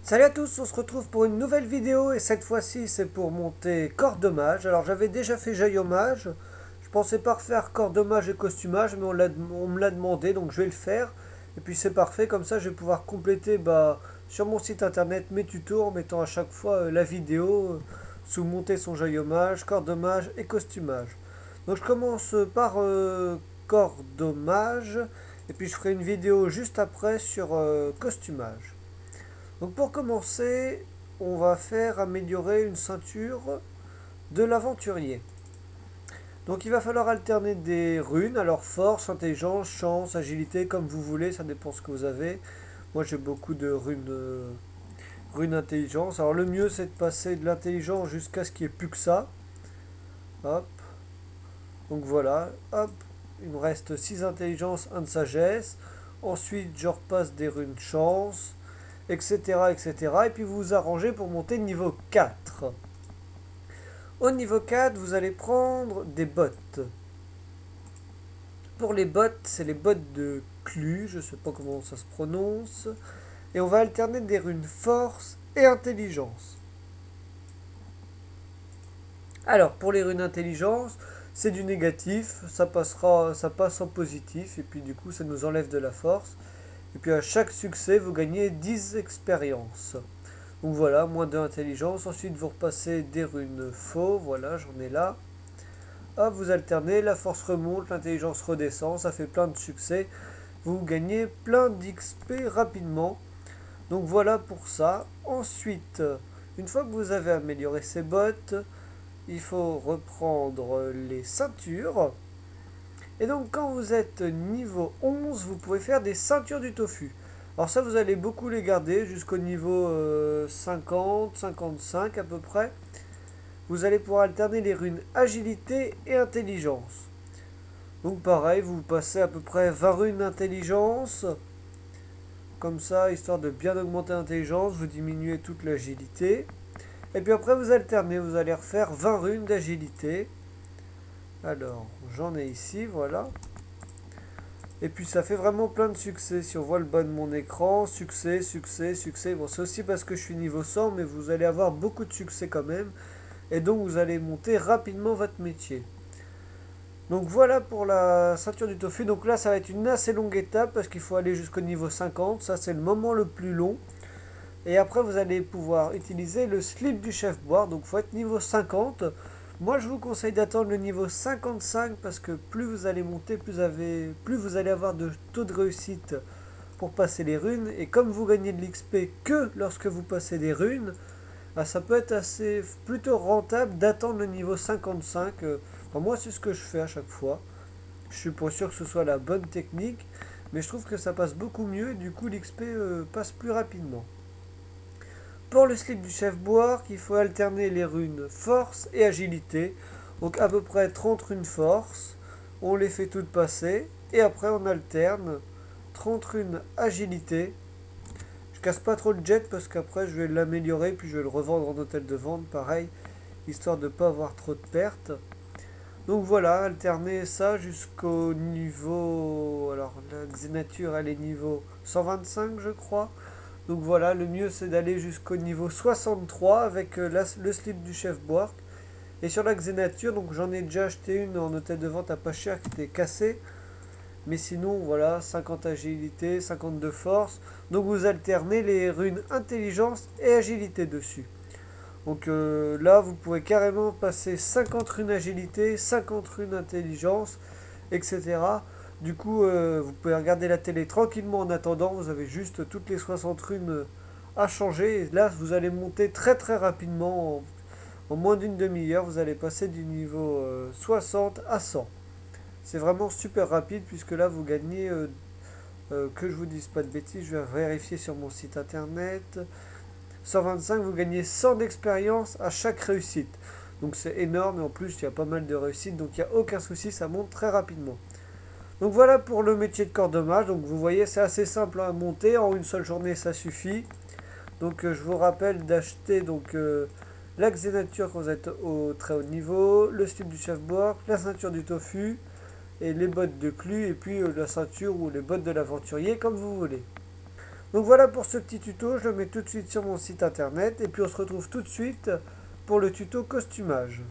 Salut à tous, on se retrouve pour une nouvelle vidéo et cette fois-ci c'est pour monter corps dommage. Alors j'avais déjà fait jaille hommage, je pensais pas refaire corps dommage et costumage mais on me l'a demandé donc je vais le faire. Et puis c'est parfait, comme ça je vais pouvoir compléter sur mon site internet mes tutos en mettant à chaque fois la vidéo sous monter son jaille hommage, corps dommage et costumage. Donc je commence par corps dommage et puis je ferai une vidéo juste après sur costumage. Donc pour commencer, on va faire améliorer une ceinture de l'aventurier. Donc il va falloir alterner des runes, alors force, intelligence, chance, agilité, comme vous voulez, ça dépend ce que vous avez. Moi j'ai beaucoup de runes intelligence. Alors le mieux c'est de passer de l'intelligence jusqu'à ce qu'il n'y ait plus que ça. Hop, donc voilà, hop, il me reste 6 intelligence, 1 de sagesse. Ensuite je repasse des runes chance, etc., etc. Et puis vous vous arrangez pour monter niveau 4. Au niveau 4, vous allez prendre des bottes. Pour les bottes, c'est les bottes de Clu, je ne sais pas comment ça se prononce. Et on va alterner des runes force et intelligence. Alors, pour les runes intelligence, c'est du négatif, ça passe en positif, et puis du coup, ça nous enlève de la force. Et puis à chaque succès, vous gagnez 10 expériences. Donc voilà, moins d'intelligence. Ensuite, vous repassez des runes faux. Voilà, j'en ai là. Hop, vous alternez, la force remonte, l'intelligence redescend. Ça fait plein de succès. Vous gagnez plein d'XP rapidement. Donc voilà pour ça. Ensuite, une fois que vous avez amélioré ces bottes, il faut reprendre les ceintures. Et donc quand vous êtes niveau 11, vous pouvez faire des ceintures du tofu. Alors ça, vous allez beaucoup les garder jusqu'au niveau 50, 55 à peu près. Vous allez pouvoir alterner les runes agilité et intelligence. Donc pareil, vous passez à peu près 20 runes d'intelligence. Comme ça, histoire de bien augmenter l'intelligence, vous diminuez toute l'agilité. Et puis après, vous alternez, vous allez refaire 20 runes d'agilité. Alors, j'en ai ici, voilà. Et puis ça fait vraiment plein de succès. Si on voit le bas de mon écran, succès, succès, succès. Bon, c'est aussi parce que je suis niveau 100, mais vous allez avoir beaucoup de succès quand même. Et donc vous allez monter rapidement votre métier. Donc voilà pour la ceinture du tofu. Donc là, ça va être une assez longue étape parce qu'il faut aller jusqu'au niveau 50. Ça, c'est le moment le plus long. Et après, vous allez pouvoir utiliser le slip du chef boire. Donc il faut être niveau 50. Moi, je vous conseille d'attendre le niveau 55 parce que plus vous allez monter, plus vous allez avoir de taux de réussite pour passer les runes. Et comme vous gagnez de l'XP que lorsque vous passez des runes, ça peut être plutôt rentable d'attendre le niveau 55. Enfin, moi, c'est ce que je fais à chaque fois. Je suis pas sûr que ce soit la bonne technique, mais je trouve que ça passe beaucoup mieux et du coup l'XP passe plus rapidement. Pour le slip du chef boire, il faut alterner les runes force et agilité. Donc à peu près 30 runes force. On les fait toutes passer. Et après on alterne 30 runes agilité. Je casse pas trop le jet parce qu'après je vais l'améliorer puis je vais le revendre en hôtel de vente pareil. Histoire de ne pas avoir trop de pertes. Donc voilà, alterner ça jusqu'au niveau... Alors la Xenature elle est niveau 125 je crois. Donc voilà, le mieux c'est d'aller jusqu'au niveau 63 avec le slip du chef Boark. Et sur la Xenature, donc j'en ai déjà acheté une en hôtel de vente à pas cher qui était cassée. Mais sinon, voilà, 50 agilité, 52 force. Donc vous alternez les runes intelligence et agilité dessus. Donc là, vous pouvez carrément passer 50 runes agilité, 50 runes intelligence, etc. Du coup, vous pouvez regarder la télé tranquillement en attendant. Vous avez juste toutes les 60 runes à changer. Et là, vous allez monter très très rapidement. En moins d'une demi-heure, vous allez passer du niveau 60 à 100. C'est vraiment super rapide puisque là, vous gagnez, que je vous dise pas de bêtises, je vais vérifier sur mon site internet. 125, vous gagnez 100 d'expérience à chaque réussite. Donc c'est énorme et en plus, il y a pas mal de réussites. Donc il n'y a aucun souci, ça monte très rapidement. Donc voilà pour le métier de corps dommage. Donc vous voyez, c'est assez simple à monter. En une seule journée, ça suffit. Donc je vous rappelle d'acheter la Xenature quand vous êtes au très haut niveau, le slip du chef bois, la ceinture du tofu et les bottes de Clu et puis la ceinture ou les bottes de l'aventurier comme vous voulez. Donc voilà pour ce petit tuto, je le mets tout de suite sur mon site internet et puis on se retrouve tout de suite pour le tuto costumage.